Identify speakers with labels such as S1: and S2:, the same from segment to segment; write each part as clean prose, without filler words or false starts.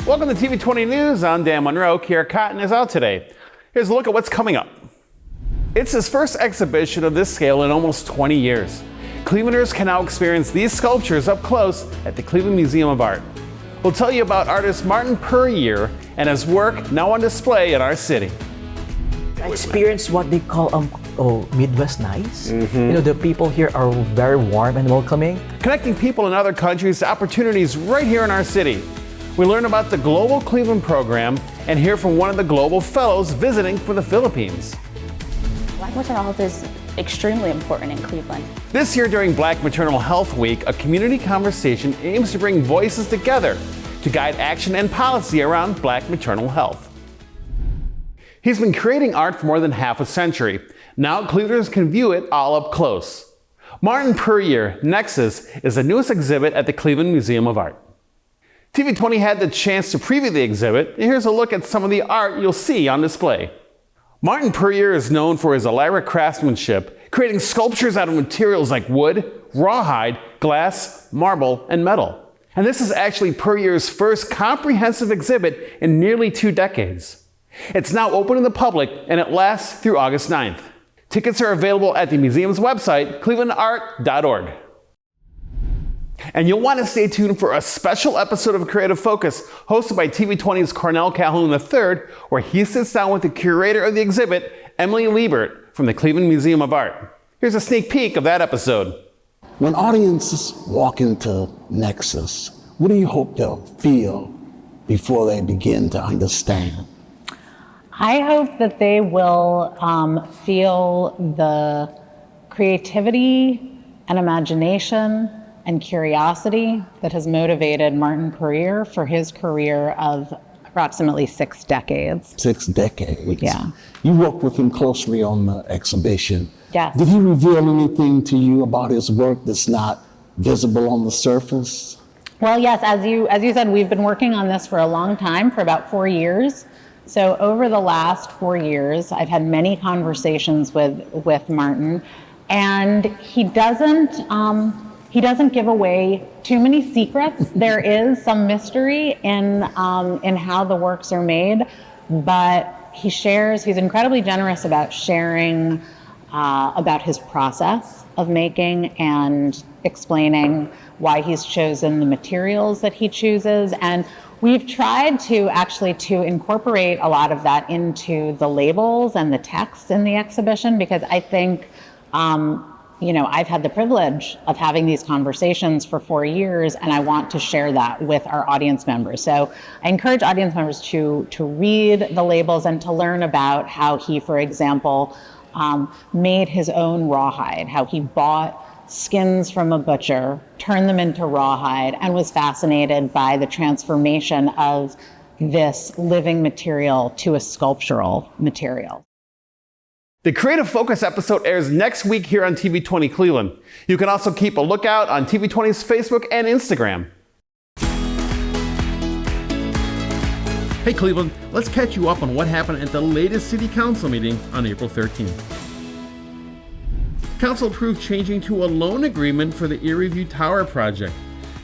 S1: Welcome to TV20 News. I'm Dan Monroe. Kiera Cotton is out today. Here's a look at what's coming up. It's his first exhibition of this scale in almost 20 years. Clevelanders can now experience these sculptures up close at the Cleveland Museum of Art. We'll tell you about artist Martin Puryear and his work now on display in our city.
S2: I experienced what they call Midwest nice. The people here are very warm and welcoming.
S1: Connecting people in other countries to opportunities right here in our city. We learn about the Global Cleveland program and hear from one of the Global Fellows visiting from the Philippines.
S3: Black maternal health is extremely important in Cleveland.
S1: This year during Black Maternal Health Week, a community conversation aims to bring voices together to guide action and policy around Black maternal health. He's been creating art for more than half a century. Now Clevelanders can view it all up close. Martin Puryear, Nexus, is the newest exhibit at the Cleveland Museum of Art. TV20 had the chance to preview the exhibit, and here's a look at some of the art you'll see on display. Martin Puryear is known for his elaborate craftsmanship, creating sculptures out of materials like wood, rawhide, glass, marble, and metal. And this is actually Puryear's first comprehensive exhibit in nearly 2 decades. It's now open to the public, and it lasts through August 9th. Tickets are available at the museum's website, clevelandart.org. And you'll want to stay tuned for a special episode of Creative Focus hosted by TV20's Cornel Calhoun III, where he sits down with the curator of the exhibit, Emily Liebert, from the Cleveland Museum of Art. Here's a sneak peek of that episode.
S4: When audiences walk into Nexus, what do you hope they'll feel before they begin to understand?
S5: I hope that they will feel the creativity and imagination and curiosity that has motivated Martin Puryear for his career of approximately 6 decades.
S4: 6 decades?
S5: Yeah.
S4: You worked with him closely on the exhibition.
S5: Yes.
S4: Did he reveal anything to you about his work that's not visible on the surface?
S5: Well, yes, as you said, we've been working on this for a long time, for about 4 years. So over the last 4 years, I've had many conversations with Martin, and he doesn't give away too many secrets. There is some mystery in how the works are made, but he's incredibly generous about sharing about his process of making and explaining why he's chosen the materials that he chooses. And we've tried to incorporate a lot of that into the labels and the text in the exhibition, because I think I've had the privilege of having these conversations for 4 years, and I want to share that with our audience members. So I encourage audience members to read the labels and to learn about how he, for example, made his own rawhide, how he bought skins from a butcher, turned them into rawhide, and was fascinated by the transformation of this living material to a sculptural material.
S1: The Creative Focus episode airs next week here on TV20 Cleveland. You can also keep a lookout on TV20's Facebook and Instagram. Hey Cleveland, let's catch you up on what happened at the latest City Council meeting on April 13th. Council approved changing to a loan agreement for the Erie View Tower project.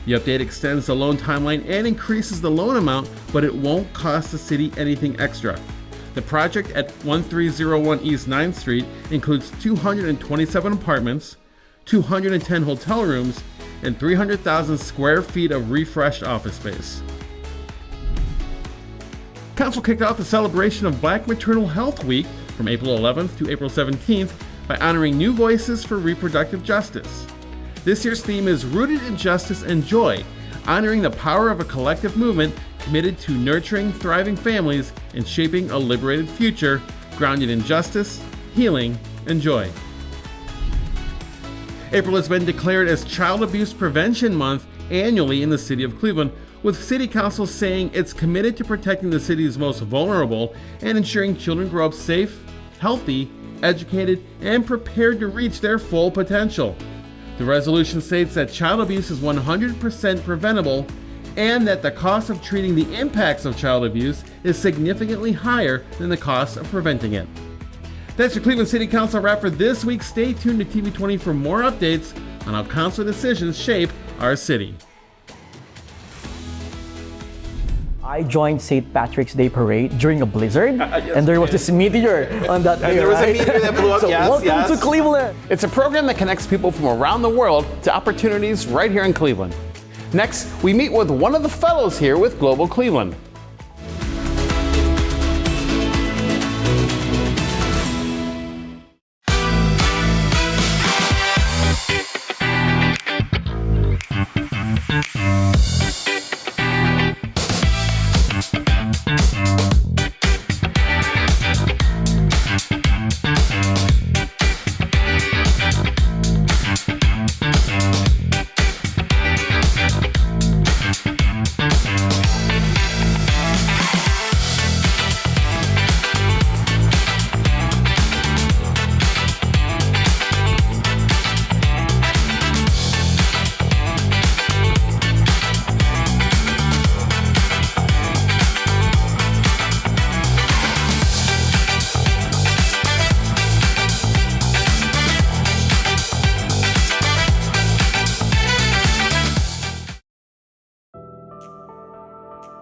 S1: The update extends the loan timeline and increases the loan amount, but it won't cost the city anything extra. The project at 1301 East 9th Street includes 227 apartments, 210 hotel rooms, and 300,000 square feet of refreshed office space. Council kicked off the celebration of Black Maternal Health Week from April 11th to April 17th by honoring new voices for reproductive justice. This year's theme is Rooted in Justice and Joy, honoring the power of a collective movement committed to nurturing thriving families and shaping a liberated future grounded in justice, healing, and joy. April has been declared as Child Abuse Prevention Month annually in the city of Cleveland, with City Council saying it's committed to protecting the city's most vulnerable and ensuring children grow up safe, healthy, educated, and prepared to reach their full potential. The resolution states that child abuse is 100% preventable and that the cost of treating the impacts of child abuse is significantly higher than the cost of preventing it. That's your Cleveland City Council wrap for this week. Stay tuned to TV20 for more updates on how council decisions shape our city.
S2: I joined St. Patrick's Day Parade during a blizzard, and there was this meteor on that day,
S1: there was a
S2: right?
S1: meteor that blew up,
S2: So
S1: yes,
S2: welcome
S1: yes.
S2: to Cleveland!
S1: It's a program that connects people from around the world to opportunities right here in Cleveland. Next, we meet with one of the fellows here with Global Cleveland.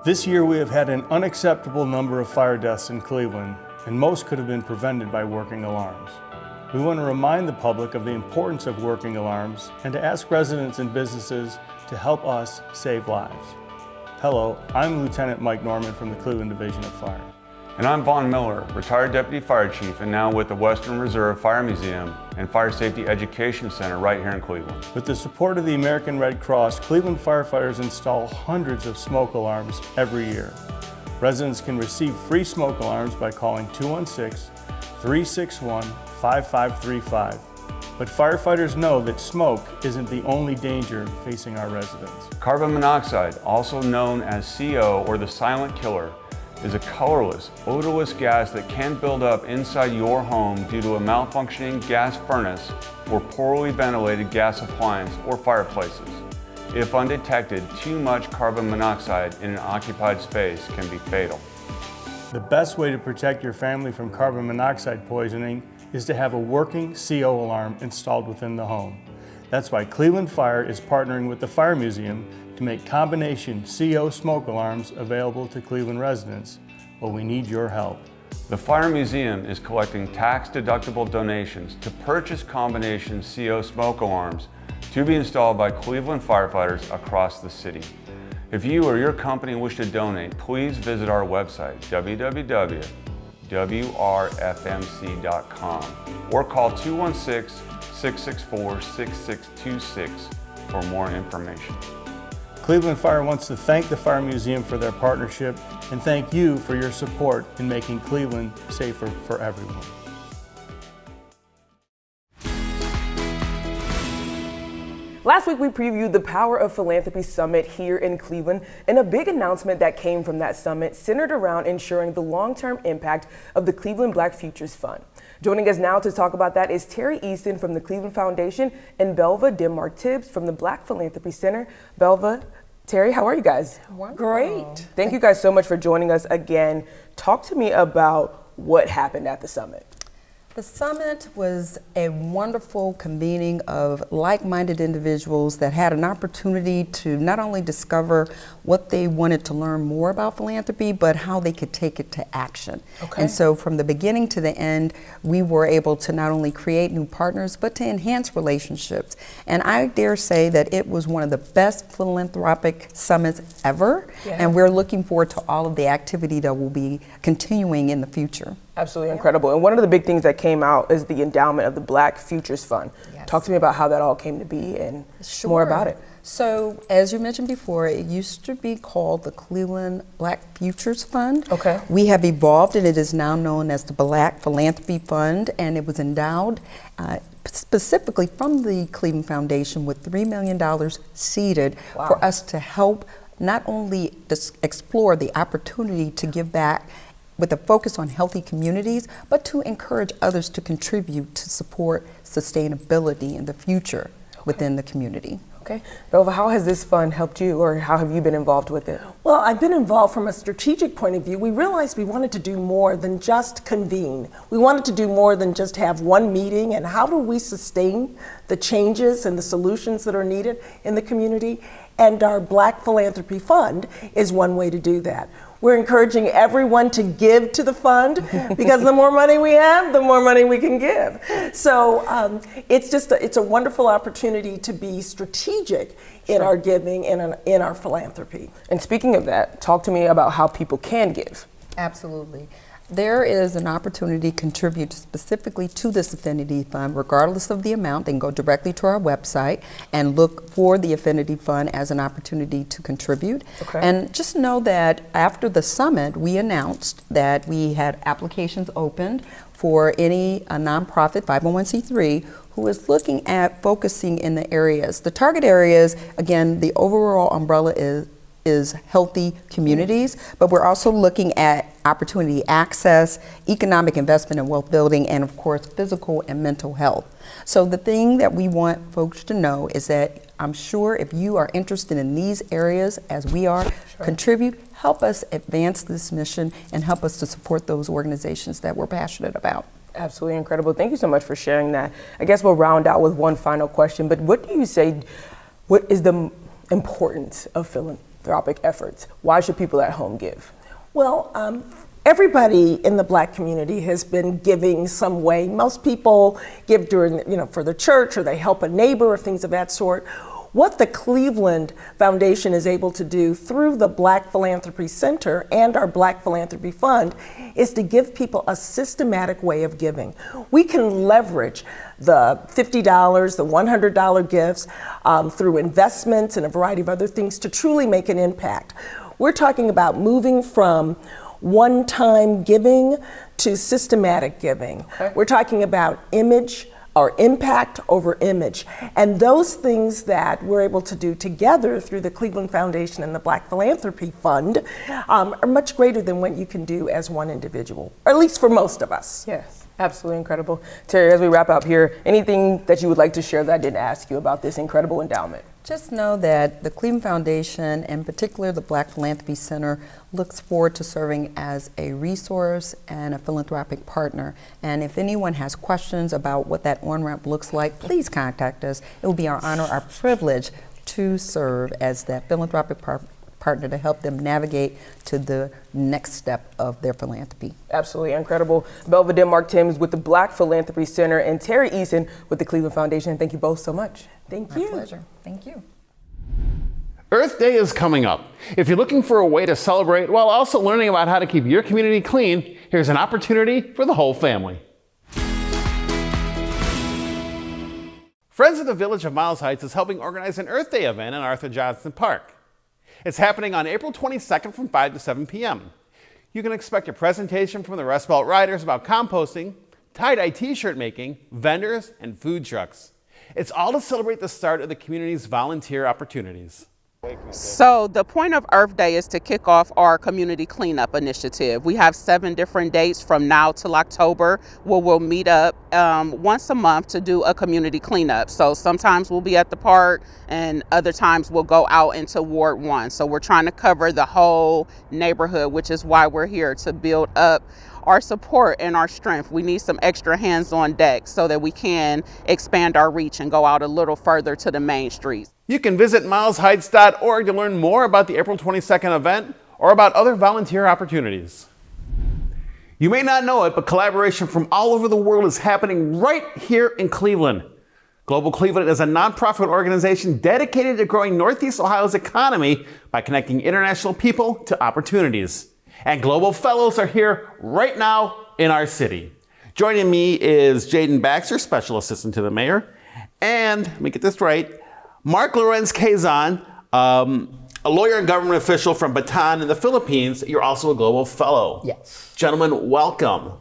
S6: This year we have had an unacceptable number of fire deaths in Cleveland, and most could have been prevented by working alarms. We want to remind the public of the importance of working alarms and to ask residents and businesses to help us save lives. Hello, I'm Lieutenant Mike Norman from the Cleveland Division of Fire.
S7: And I'm Vaughn Miller, retired Deputy Fire Chief and now with the Western Reserve Fire Museum and Fire Safety Education Center right here in Cleveland.
S6: With the support of the American Red Cross, Cleveland firefighters install hundreds of smoke alarms every year. Residents can receive free smoke alarms by calling 216-361-5535. But firefighters know that smoke isn't the only danger facing our residents.
S7: Carbon monoxide, also known as CO or the silent killer, is a colorless, odorless gas that can build up inside your home due to a malfunctioning gas furnace or poorly ventilated gas appliance or fireplaces. If undetected, too much carbon monoxide in an occupied space can be fatal.
S6: The best way to protect your family from carbon monoxide poisoning is to have a working CO alarm installed within the home. That's why Cleveland Fire is partnering with the Fire Museum to make combination CO smoke alarms available to Cleveland residents, but we need your help.
S7: The Fire Museum is collecting tax-deductible donations to purchase combination CO smoke alarms to be installed by Cleveland firefighters across the city. If you or your company wish to donate, please visit our website, www.wrfmc.com, or call 216-664-6626 for more information.
S6: Cleveland Fire wants to thank the Fire Museum for their partnership and thank you for your support in making Cleveland safer for everyone.
S8: Last week we previewed the Power of Philanthropy Summit here in Cleveland, and a big announcement that came from that summit centered around ensuring the long-term impact of the Cleveland Black Futures Fund. Joining us now to talk about that is Terri Eason from the Cleveland Foundation and Belva Tibbs from the Black Philanthropy Center. Belva, Terri, how are you guys?
S9: Wonderful.
S8: Great. Thank you guys so much for joining us again. Talk to me about what happened at the summit.
S9: The summit was a wonderful convening of like-minded individuals that had an opportunity to not only discover what they wanted to learn more about philanthropy, but how they could take it to action.
S8: Okay.
S9: And so from the beginning to the end, we were able to not only create new partners, but to enhance relationships. And I dare say that it was one of the best philanthropic summits ever.
S8: Yeah.
S9: And we're looking forward to all of the activity that will be continuing in the future.
S8: Absolutely incredible. And one of the big things that came out is the endowment of the Black Futures Fund.
S9: Yes.
S8: Talk to me about how that all came to be and more about it.
S9: So, as you mentioned before, it used to be called the Cleveland Black Futures Fund.
S8: Okay.
S9: We have evolved and it is now known as the Black Philanthropy Fund, and it was endowed specifically from the Cleveland Foundation with $3 million seeded for us to help not only explore the opportunity to give back with a focus on healthy communities, but to encourage others to contribute to support sustainability in the future within the community.
S8: Okay. Belva, how has this fund helped you, or how have you been involved with it?
S10: Well, I've been involved from a strategic point of view. We realized we wanted to do more than just convene. We wanted to do more than just have one meeting, and how do we sustain the changes and the solutions that are needed in the community? and our Black Philanthropy Fund is one way to do that. We're encouraging everyone to give to the fund because the more money we have, the more money we can give. So it's a wonderful opportunity to be strategic in our giving and in our philanthropy.
S8: And speaking of that, talk to me about how people can give.
S9: Absolutely. There is an opportunity to contribute specifically to this Affinity Fund, regardless of the amount. They can go directly to our website and look for the Affinity Fund as an opportunity to contribute.
S8: Okay.
S9: And just know that after the summit, we announced that we had applications opened for any nonprofit 501c3 who is looking at focusing in the areas. The target areas, again, the overall umbrella is healthy communities, but we're also looking at opportunity access, economic investment and wealth building, and of course, physical and mental health. So the thing that we want folks to know is that I'm sure if you are interested in these areas as we are, contribute, help us advance this mission and help us to support those organizations that we're passionate about.
S8: Absolutely incredible. Thank you so much for sharing that. I guess we'll round out with one final question, but what do you say, what is the importance of philanthropic efforts? Why should people at home give?
S10: Well, everybody in the Black community has been giving some way. Most people give during, for the church, or they help a neighbor, or things of that sort. What the Cleveland Foundation is able to do through the Black Philanthropy Center and our Black Philanthropy Fund is to give people a systematic way of giving. We can leverage the $50, the $100 gifts through investments and a variety of other things to truly make an impact. We're talking about moving from one-time giving to systematic giving. Okay. We're talking about image or impact over image. And those things that we're able to do together through the Cleveland Foundation and the Black Philanthropy Fund are much greater than what you can do as one individual, or at least for most of us.
S8: Yes, absolutely incredible. Terri, as we wrap up here, anything that you would like to share that I didn't ask you about this incredible endowment?
S9: Just know that the Cleveland Foundation, and particularly the Black Philanthropy Center, looks forward to serving as a resource and a philanthropic partner. And if anyone has questions about what that on-ramp looks like, please contact us. It will be our honor, our privilege to serve as that philanthropic partner to help them navigate to the next step of their philanthropy.
S8: Absolutely incredible. Belva Denmark Tibbs with the Black Philanthropy Center and Terri Eason with the Cleveland Foundation. Thank you both so much.
S10: Thank you.
S9: My pleasure. Thank you.
S1: Earth Day is coming up. If you're looking for a way to celebrate while also learning about how to keep your community clean, here's an opportunity for the whole family. Friends of the Village of Miles Heights is helping organize an Earth Day event in Arthur Johnston Park. It's happening on April 22nd from 5 to 7 p.m. You can expect a presentation from the Rust Belt Riders about composting, tie-dye t-shirt making, vendors, and food trucks. It's all to celebrate the start of the community's volunteer opportunities.
S11: So the point of Earth Day is to kick off our community cleanup initiative. We have 7 different dates from now till October where we'll meet up once a month to do a community cleanup. So sometimes we'll be at the park and other times we'll go out into Ward 1. So we're trying to cover the whole neighborhood, which is why we're here, to build up our support and our strength. We need some extra hands on deck so that we can expand our reach and go out a little further to the main streets.
S1: You can visit milesheights.org to learn more about the April 22nd event or about other volunteer opportunities. You may not know it, but collaboration from all over the world is happening right here in Cleveland. Global Cleveland is a nonprofit organization dedicated to growing Northeast Ohio's economy by connecting international people to opportunities. And Global Fellows are here right now in our city. Joining me is Jaden Baxter, Special Assistant to the Mayor, and, let me get this right, Mark Lorenz-Kazan, a lawyer and government official from Bataan in the Philippines. You're also a Global Fellow.
S2: Yes.
S1: Gentlemen, welcome.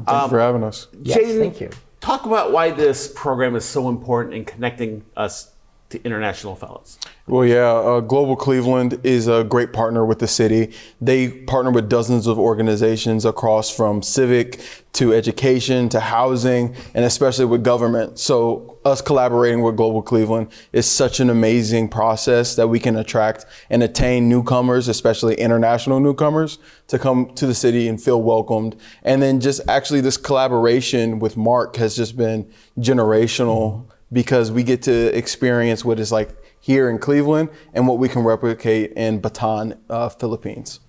S6: Thanks for having us.
S2: Yes,
S1: Jaden,
S2: thank you.
S1: Talk about why this program is so important in connecting us to international fellows.
S6: Well, yeah, Global Cleveland is a great partner with the city. They partner with dozens of organizations across from civic to education to housing and especially with government. So us collaborating with Global Cleveland is such an amazing process that we can attract and attain newcomers, especially international newcomers, to come to the city and feel welcomed. And then just actually this collaboration with Mark has just been generational because we get to experience what it's like
S12: here in Cleveland and what we can replicate in Bataan, Philippines.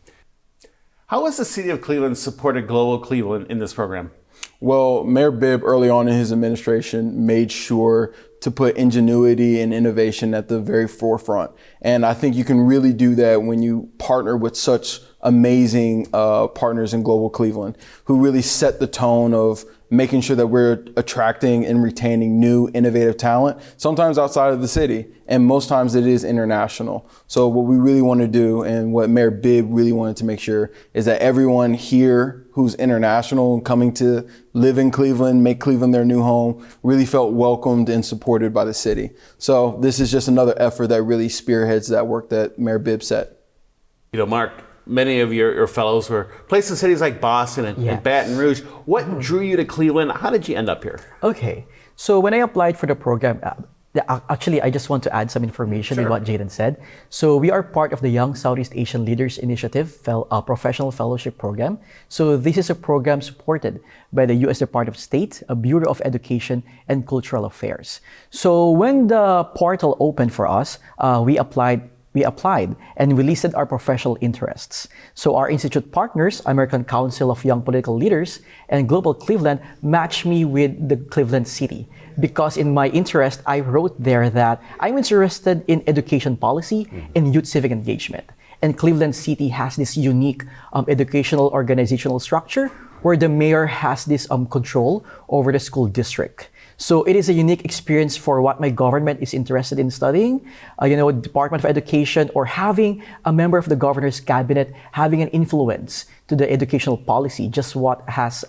S1: How has the city of Cleveland supported Global Cleveland in this program?
S12: Well, Mayor Bibb early on in his administration made sure to put ingenuity and innovation at the very forefront. And I think you can really do that when you partner with such amazing partners in Global Cleveland who really set the tone of making sure that we're attracting and retaining new innovative talent, sometimes outside of the city, and most times it is international. So what we really want to do and what Mayor Bibb really wanted to make sure is that everyone here who's international and coming to live in Cleveland, make Cleveland their new home, really felt welcomed and supported by the city. So this is just another effort that really spearheads that work that Mayor Bibb set.
S1: You know, Mark, many of your fellows were placed in cities like Boston and Baton Rouge. What drew you to Cleveland? How did you end up here?
S2: Okay, so when I applied for the program, actually, I just want to add some information in what Jaden said. So we are part of the Young Southeast Asian Leaders Initiative Professional Fellowship Program. So this is a program supported by the U.S. Department of State, Bureau of Education and Cultural Affairs. So when the portal opened for us, we applied and we listed our professional interests. So our institute partners, American Council of Young Political Leaders and Global Cleveland, matched me with the Cleveland City. Because in my interest, I wrote there that I'm interested in education policy and youth civic engagement. And Cleveland City has this unique educational organizational structure where the mayor has this control over the school district. So it is a unique experience for what my government is interested in studying. Department of Education or having a member of the governor's cabinet having an influence to the educational policy, just what as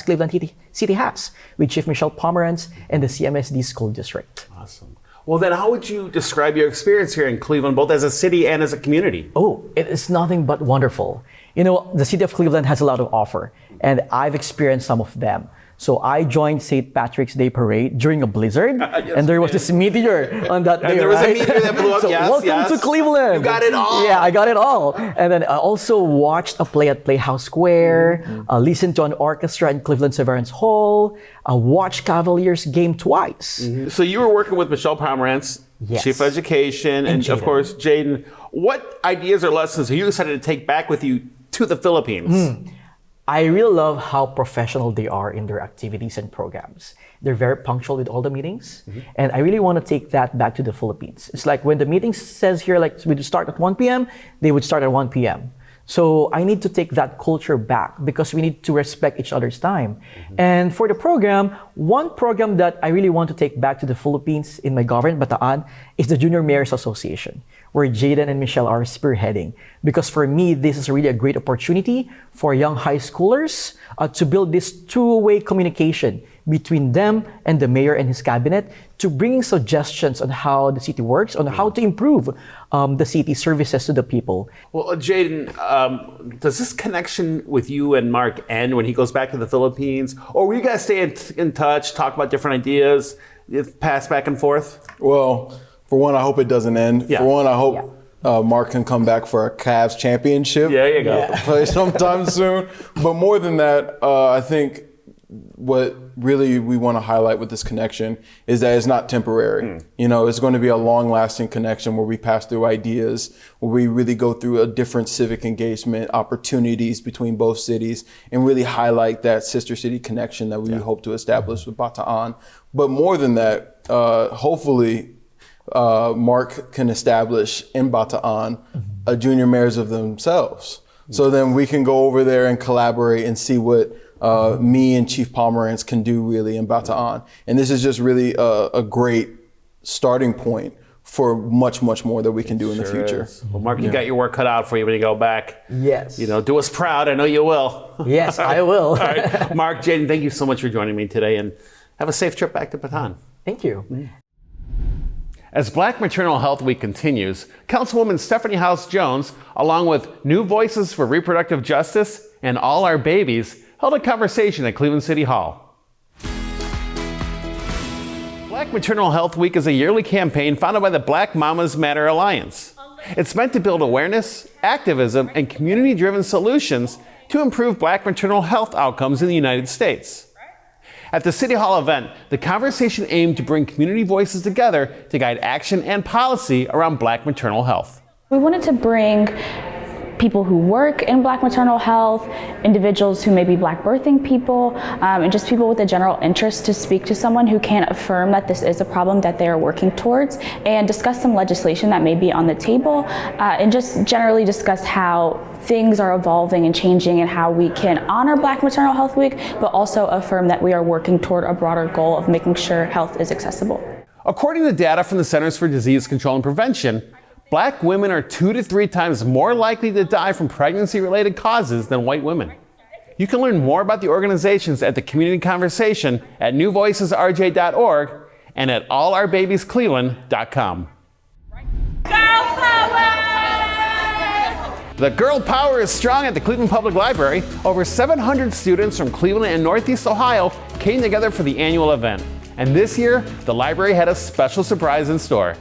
S2: Cleveland City has with Chief Michelle Pomerantz and the CMSD school district.
S1: Awesome. Well, then how would you describe your experience here in Cleveland, both as a city and as a community?
S2: Oh, it is nothing but wonderful. The city of Cleveland has a lot of offer, and I've experienced some of them. So I joined St. Patrick's Day Parade during a blizzard, and there was this meteor on that day,
S1: there was a meteor that blew up,
S2: so welcome to Cleveland.
S1: You got it all.
S2: Yeah, I got it all. And then I also watched a play at Playhouse Square, listened to an orchestra in Cleveland Severance Hall, watched Cavaliers game twice.
S1: So you were working with Michelle Pomerantz, Chief of Education, and of course, Jaden. What ideas or lessons have you decided to take back with you to the Philippines?
S2: I really love how professional they are in their activities and programs. They're very punctual with all the meetings. And I really want to take that back to the Philippines. It's like when the meeting says here, like we would start at 1 p.m., they would start at 1 p.m. So I need to take that culture back because we need to respect each other's time. And for the program, one program that I really want to take back to the Philippines in my government, Bataan, is the Junior Mayors Association, where Jaden and Michelle are spearheading. Because for me, this is really a great opportunity for young high schoolers to build this two-way communication between them and the mayor and his cabinet to bring suggestions on how the city works, on how to improve the city services to the people.
S1: Well, Jaden, does this connection with you and Mark end when he goes back to the Philippines? Or will you guys stay in touch, talk about different ideas, pass back and forth?
S12: Well, for one, I hope it doesn't end. For one, I hope Mark can come back for a Cavs championship.
S1: There you go.
S12: Play sometime soon. But more than that, I think what really we want to highlight with this connection is that it's not temporary. It's going to be a long-lasting connection where we pass through ideas, where we really go through a different civic engagement opportunities between both cities and really highlight that sister city connection that we hope to establish with Bataan. But more than that, hopefully, Mark can establish in Bataan a junior mayors of themselves. So then we can go over there and collaborate and see what me and Chief Pomerantz can do really in Bataan. And this is just really a great starting point for much, much more that we can do in the future.
S1: Well, Mark, you got your work cut out for you when you go back.
S2: Yes.
S1: Do us proud. I know you will.
S2: Yes, I will.
S1: All right. Mark, Jaden, thank you so much for joining me today, and have a safe trip back to Bataan.
S2: Thank you.
S1: As Black Maternal Health Week continues, Councilwoman Stephanie House-Jones, along with New Voices for Reproductive Justice and All Our Babies, held a conversation at Cleveland City Hall. Black Maternal Health Week is a yearly campaign founded by the Black Mamas Matter Alliance. It's meant to build awareness, activism, and community-driven solutions to improve Black maternal health outcomes in the United States. At the City Hall event, the conversation aimed to bring community voices together to guide action and policy around Black maternal health.
S3: We wanted to bring people who work in Black maternal health, individuals who may be Black birthing people, and just people with a general interest to speak to someone who can affirm that this is a problem that they are working towards, and discuss some legislation that may be on the table, and just generally discuss how things are evolving and changing and how we can honor Black Maternal Health Week, but also affirm that we are working toward a broader goal of making sure health is accessible.
S1: According to data from the Centers for Disease Control and Prevention, Black women are 2 to 3 times more likely to die from pregnancy-related causes than white women. You can learn more about the organizations at the Community Conversation at newvoicesrj.org and at allourbabiescleveland.com.
S13: Girl power!
S1: The girl power is strong at the Cleveland Public Library. Over 700 students from Cleveland and Northeast Ohio came together for the annual event. And this year, the library had a special surprise in store.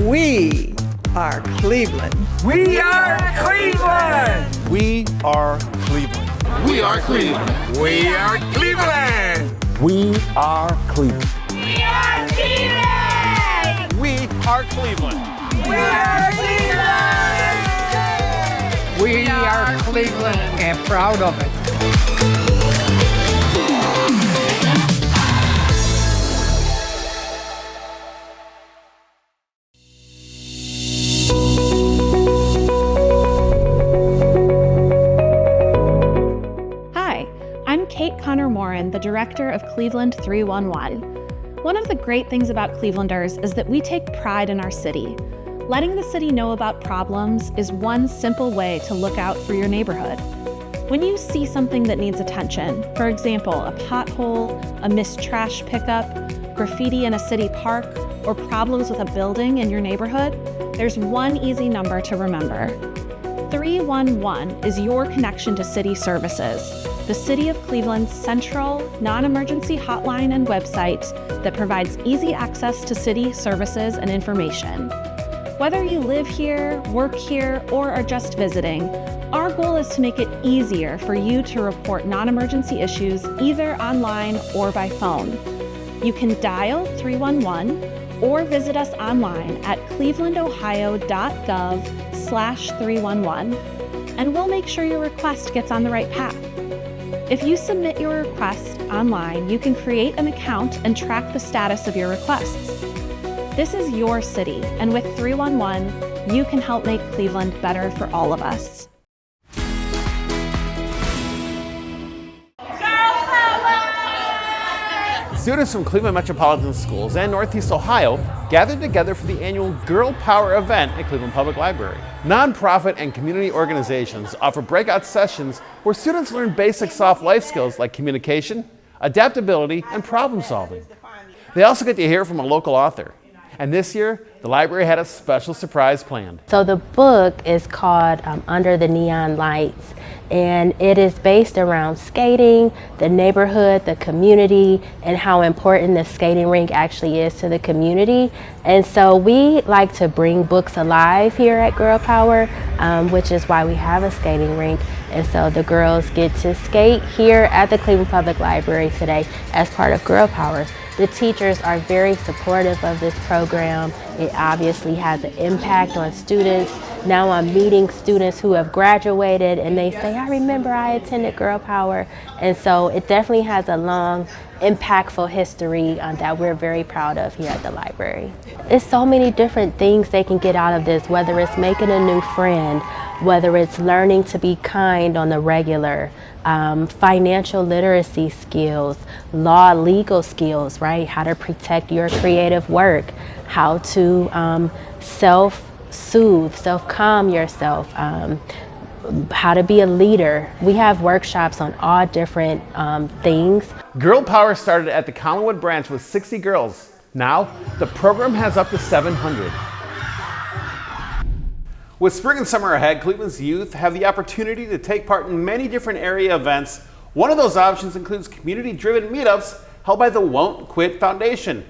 S14: We are Cleveland.
S13: We are Cleveland!
S15: We are Cleveland.
S13: We are Cleveland! We are Cleveland!
S15: We are Cleveland.
S13: We are Cleveland!
S15: We are Cleveland.
S13: We are Cleveland!
S14: We are Cleveland and proud of it.
S16: Kate Connor-Morin, the director of Cleveland 311. One of the great things about Clevelanders is that we take pride in our city. Letting the city know about problems is one simple way to look out for your neighborhood. When you see something that needs attention, for example, a pothole, a missed trash pickup, graffiti in a city park, or problems with a building in your neighborhood, there's one easy number to remember. 311 is your connection to city services, the City of Cleveland's central, non-emergency hotline and website that provides easy access to city services and information. Whether you live here, work here, or are just visiting, our goal is to make it easier for you to report non-emergency issues either online or by phone. You can dial 311 or visit us online at clevelandohio.gov/311, and we'll make sure your request gets on the right path. If you submit your request online, you can create an account and track the status of your requests. This is your city, and with 311, you can help make Cleveland better for all of us.
S1: Students from Cleveland Metropolitan Schools and Northeast Ohio gathered together for the annual Girl Power event at Cleveland Public Library. Nonprofit and community organizations offer breakout sessions where students learn basic soft life skills like communication, adaptability, and problem solving. They also get to hear from a local author. And this year, the library had a special surprise planned.
S17: So the book is called Under the Neon Lights, and it is based around skating, the neighborhood, the community, and how important the skating rink actually is to the community. And so we like to bring books alive here at Girl Power, which is why we have a skating rink. And so the girls get to skate here at the Cleveland Public Library today as part of Girl Power. The teachers are very supportive of this program. It obviously has an impact on students. Now I'm meeting students who have graduated and they say, I remember I attended Girl Power. And so it definitely has a long, impactful history that we're very proud of here at the library. There's so many different things they can get out of this, whether it's making a new friend, whether it's learning to be kind on the regular, financial literacy skills, legal skills, right? How to protect your creative work, how to self-soothe, self-calm yourself, how to be a leader. We have workshops on all different things.
S1: Girl Power started at the Collinwood branch with 60 girls. Now, the program has up to 700. With spring and summer ahead, Cleveland's youth have the opportunity to take part in many different area events. One of those options includes community-driven meetups held by the Won't Quit Foundation.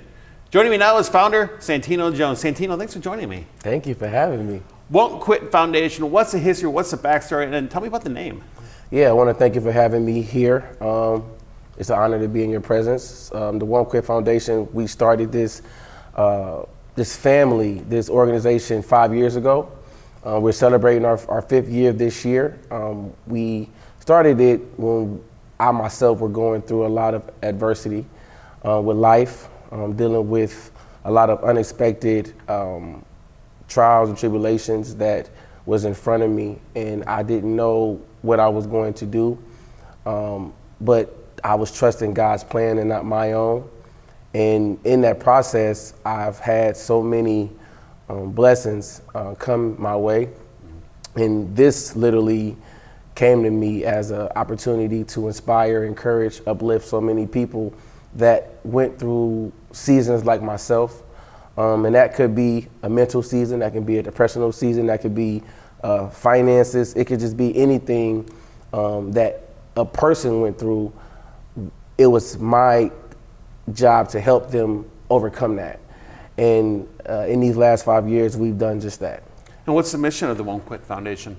S1: Joining me now is founder Santino Jones. Santino, thanks for joining me.
S18: Thank you for having me.
S1: Won't Quit Foundation, what's the history, what's the backstory, and then tell me about the name.
S18: Yeah, I want to thank you for having me here. It's an honor to be in your presence. The Won't Quit Foundation, we started this family, this organization 5 years ago. We're celebrating our 5th year this year. We started it when I myself were going through a lot of adversity with life, dealing with a lot of unexpected trials and tribulations that was in front of me, and I didn't know what I was going to do, but I was trusting God's plan and not my own. And in that process, I've had so many blessings come my way. And this literally came to me as an opportunity to inspire, encourage, uplift so many people that went through seasons like myself. And that could be a mental season, that can be a depressional season, that could be finances. It could just be anything that a person went through. It was my job to help them overcome that. And in these last 5 years, we've done just that.
S1: And what's the mission of the Won't Quit Foundation?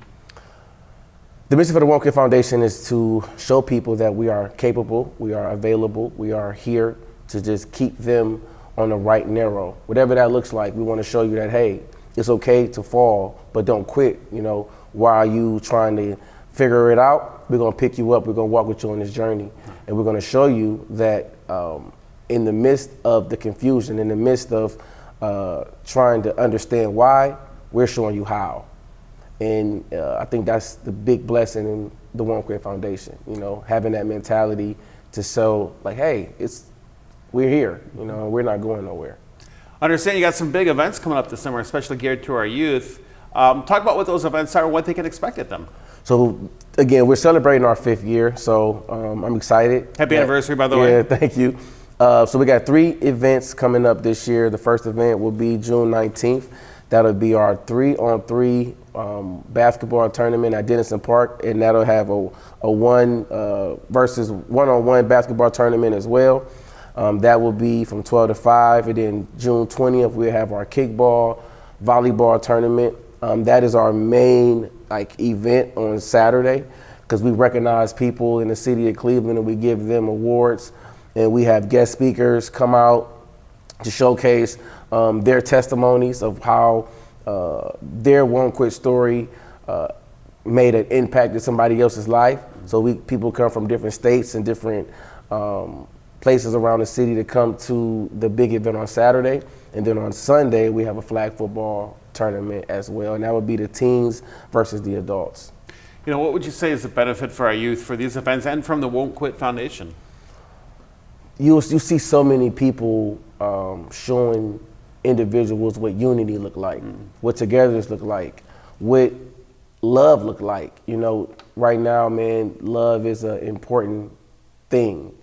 S18: The mission for the Won't Quit Foundation is to show people that we are capable, we are available, we are here to just keep them on the right narrow. Whatever that looks like, we want to show you that, hey, it's okay to fall, but don't quit. You know, while you trying to figure it out, we're going to pick you up, we're going to walk with you on this journey. And we're going to show you that in the midst of the confusion, in the midst of trying to understand why, we're showing you how. And I think that's the big blessing in the Won't Quit Foundation, you know, having that mentality to show like, hey, we're here, you know, we're not going nowhere.
S1: I understand you got some big events coming up this summer, especially geared to our youth. Talk about what those events are and what they can expect at them.
S18: So again, we're celebrating our 5th year, so I'm excited.
S1: Happy anniversary, by the way.
S18: Yeah, thank you. So we got 3 events coming up this year. The first event will be June 19th. That'll be our 3-on-3 basketball tournament at Denison Park, and that'll have a 1-versus-1-on-1 basketball tournament as well. That will be from 12 to 5, and then June 20th we'll have our kickball, volleyball tournament. That is our main event on Saturday, because we recognize people in the city of Cleveland and we give them awards, and we have guest speakers come out to showcase their testimonies of how their Won't Quit story made an impact in somebody else's life. So people come from different states and different places around the city to come to the big event on Saturday. And then on Sunday, we have a flag football tournament as well. And that would be the teens versus the adults.
S1: You know, what would you say is the benefit for our youth for these events and from the Won't Quit Foundation?
S18: You see so many people showing individuals what unity look like, what togetherness look like, what love look like. You know, right now, man, love is an important thing.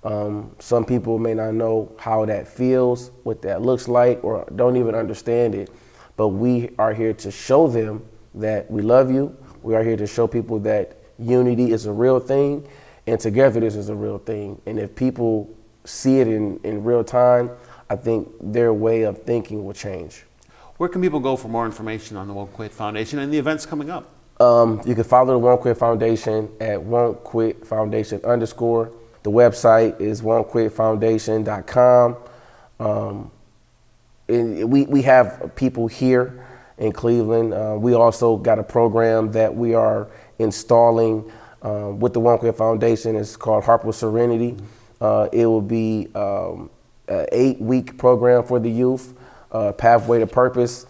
S18: Some people may not know how that feels, what that looks like, or don't even understand it. But we are here to show them that we love you. We are here to show people that unity is a real thing and togetherness is a real thing. And if people see it in real time, I think their way of thinking will change.
S1: Where can people go for more information on the Won't Quit Foundation and the events coming up?
S18: You can follow the Won't Quit Foundation at Won't Quit Foundation _. The website is won'tquitfoundation.com. And we have people here in Cleveland. We also got a program that we are installing with the Won't Quit Foundation. It's called Harp with Serenity. It will be an 8-week program for the youth, Pathway to Purpose,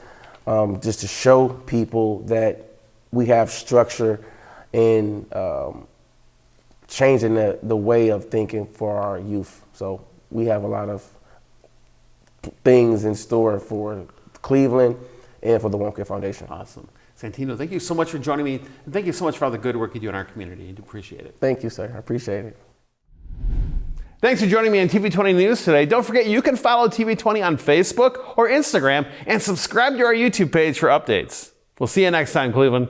S18: just to show people that we have structure and changing the way of thinking for our youth. So we have a lot of things in store for Cleveland and for the Won't Quit Foundation.
S1: Awesome. Santino, thank you so much for joining me. And thank you so much for all the good work you do in our community. I do appreciate it.
S18: Thank you, sir. I appreciate it.
S1: Thanks for joining me on TV20 News today. Don't forget you can follow TV20 on Facebook or Instagram and subscribe to our YouTube page for updates. We'll see you next time, Cleveland.